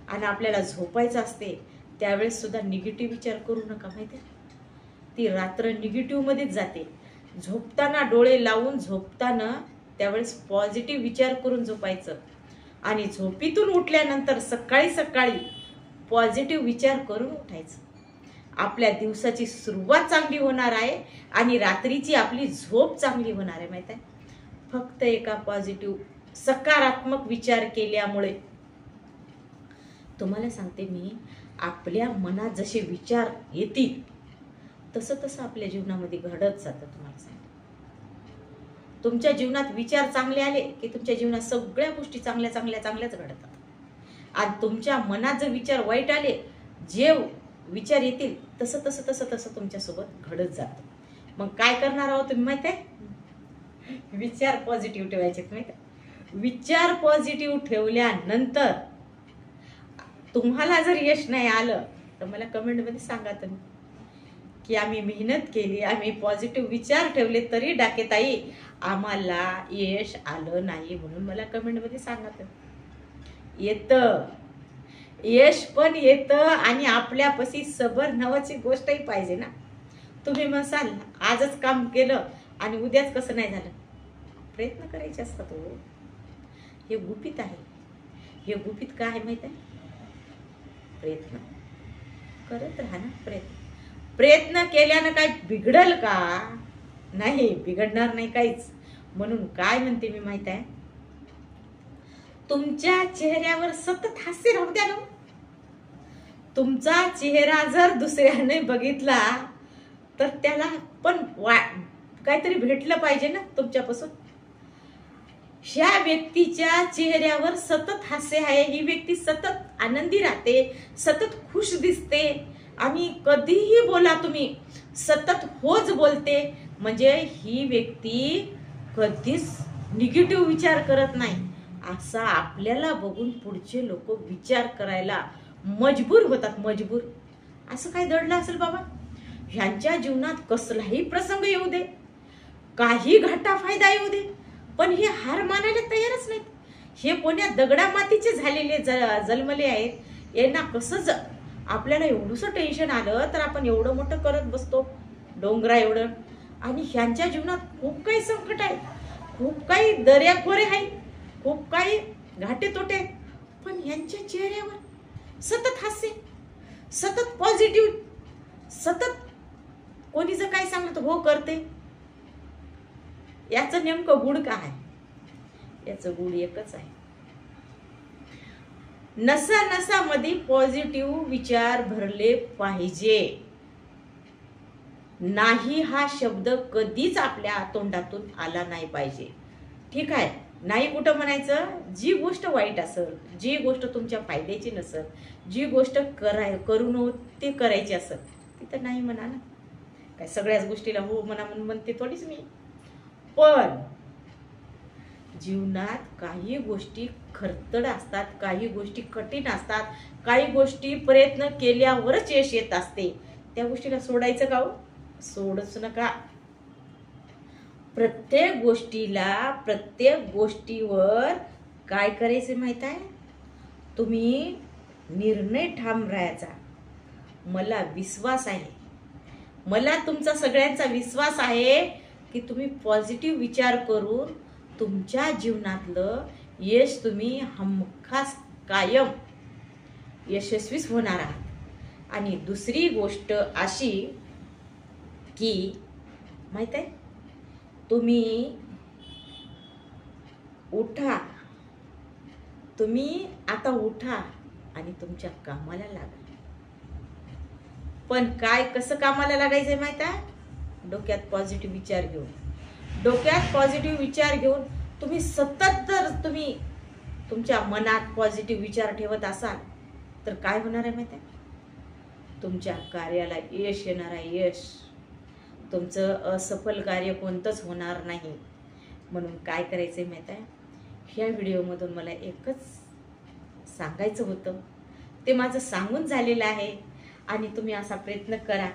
आणि आपल्याला झोपायचं असते त्यावेळेस सुद्धा निगेटिव्ह विचार करू नका. माहिती आहे, ती रात्र निगेटिव्ह मध्येच जाते. झोपताना डोळे लावून झोपताना त्यावेळेस पॉझिटिव्ह विचार करून झोपायचं आणि झोपीतून उठल्यानंतर सकाळी सकाळी पॉझिटिव्ह विचार करून उठायचं. आपल्या दिवसाची सुरुवात चांगली होणार आहे आणि रात्रीची आपली झोप चांगली होणार आहे. माहिती आहे, फक्त एका पॉझिटिव्ह सकारात्मक विचार केल्यामुळे. तुम्हाला सांगते मी, आपल्या मनात जसे विचार येतील तसं तसं आपल्या जीवनामध्ये घडत जातं. तुम्हाला सांगते, तुमच्या जीवनात विचार चांगले आले की तुमच्या जीवनात सगळ्या गोष्टी चांगल्या चांगल्या चांगल्याच घडतात. आणि तुमच्या मनात जर विचार वाईट आले, जे विचार येतील तसं तसं तसं तसं तुमच्यासोबत घडत जातं. मग काय करणार आहोत तुम्ही माहिती आहे? विचार पॉझिटिव्ह ठेवायचे. माहिती आहे, विचार पॉझिटिव्ह ठेवल्यानंतर तुम्हाला जर यश नाही आलं तर मला कमेंटमध्ये सांगा तुम्ही की आम्ही मेहनत केली, आम्ही पॉझिटिव्ह विचार ठेवले तरी डाकेताई आम्हाला यश आलं नाही, म्हणून मला कमेंटमध्ये सांगा तुम्ही. येतं यश पण येतं आणि आपल्यापाशी सबर नावाची गोष्टही पाहिजे ना. तुम्ही म्हणसाल आजच काम केलं आणि उद्याच कसं नाही झालं. प्रयत्न करायचे असतात. हो, हे गुपित आहे. हे गुपित काय आहे माहित आहे? प्रयत्न करत राहा ना. प्रयत्न केल्यानं काय बिघडल का? नाही, बिघडणार नाही काहीच. म्हणून काय म्हणते मी माहित आहे, तुमच्या चेहऱ्यावर सतत हास्य राहू द्या ना. तुमचा चेहरा जर दुसऱ्याने बघितला तर त्याला पण काहीतरी भेटलं पाहिजे ना तुमच्यापासून. ह्या व्यक्तीच्या चेहऱ्यावर सतत हास्य आहे, ही व्यक्ती सतत आनंदी राहते, सतत खुश दिसते आणि कधीही बोला तुम्ही सतत होच बोलते, म्हणजे ही व्यक्ती कधीच निगेटिव्ह विचार करत नाही. असा आपल्याला बघून पुढचे लोक विचार करायला मजबूर होतात. मजबूर असं काय दडलं असेल बाबा? ह्यांच्या जीवनात कसलाही प्रसंग येऊ दे, काही घाटा फायदा येऊ दे, पण हे हार मानायला तयारच नाहीत. हे कोण्या दगडा मातीचे झालेले जन्मले आहेत. यांना कसं आपल्याला एवढंसं टेन्शन आलं तर आपण एवढं मोठं करत बसतो, डोंगरा एवढं. आणि ह्यांच्या जीवनात खूप काही संकट आहे, खूप काही दर्याखोरे आहेत, खूप काही घाटे तोटे आहेत, पण यांच्या चेहऱ्यावर सतत हास्य, सतत पॉझिटिव्ह, सतत कोणी जर काय सांगलं तर हो करते. याचं नेमकं गुण काय? याचं गुण एकच आहे, नसा नसामध्ये पॉझिटिव्ह विचार भरले पाहिजे. नाही हा शब्द कधीच आपल्या तोंडातून आला नाही पाहिजे. ठीक आहे, नाही कुठं म्हणायचं. जी गोष्ट वाईट असेल, जी गोष्ट तुमच्या फायद्याची नसेल, जी गोष्ट करू नको ते करायची असेल तिथं नाही म्हणा ना. काय सगळ्याच गोष्टीला हो म्हणा म्हणून म्हणते थोडीच मी. पण जीवनात काही गोष्टी खरतड असतात, काही गोष्टी कठीण असतात, काही गोष्टी प्रयत्न केल्यावरच यश येत असते. त्या गोष्टीला सोडायचं का? सोडच नका. प्रत्येक गोष्टीवर काय करायचं माहित आहे? तुम्ही निर्णय ठाम राहायचा. मला विश्वास आहे, मला तुमचा सगळ्यांचा विश्वास आहे की तुम्ही पॉझिटिव्ह विचार करून तुमच्या जीवनातलं यश तुम्ही हमखास कायम यशस्वीच होणार आहात. आणि दुसरी गोष्ट अशी की माहित आहे, तुम्ही उठा, तुम्ही आता उठा आणि तुमच्या कामाला लागा. पण काय कसं कामाला लागायचंय माहित आहे? डोक्यात पॉझिटिव्ह विचार घेऊन. डोक्यात पॉझिटिव्ह विचार घेऊन तुम्ही सतत जर तुम्ही तुमच्या मनात पॉझिटिव्ह विचार ठेवत असाल तर काय होणार आहे माहिती आहे? तुमच्या कार्याला यश येणार आहे. यश. तुमचं असफल कार्य कोणतंच होणार नाही. म्हणून काय करायचंय माहित आहे? ह्या व्हिडिओमधून मला एकच सांगायचं होतं, ते माझं सांगून झालेलं आहे. आणि तुम्ही असा प्रयत्न करा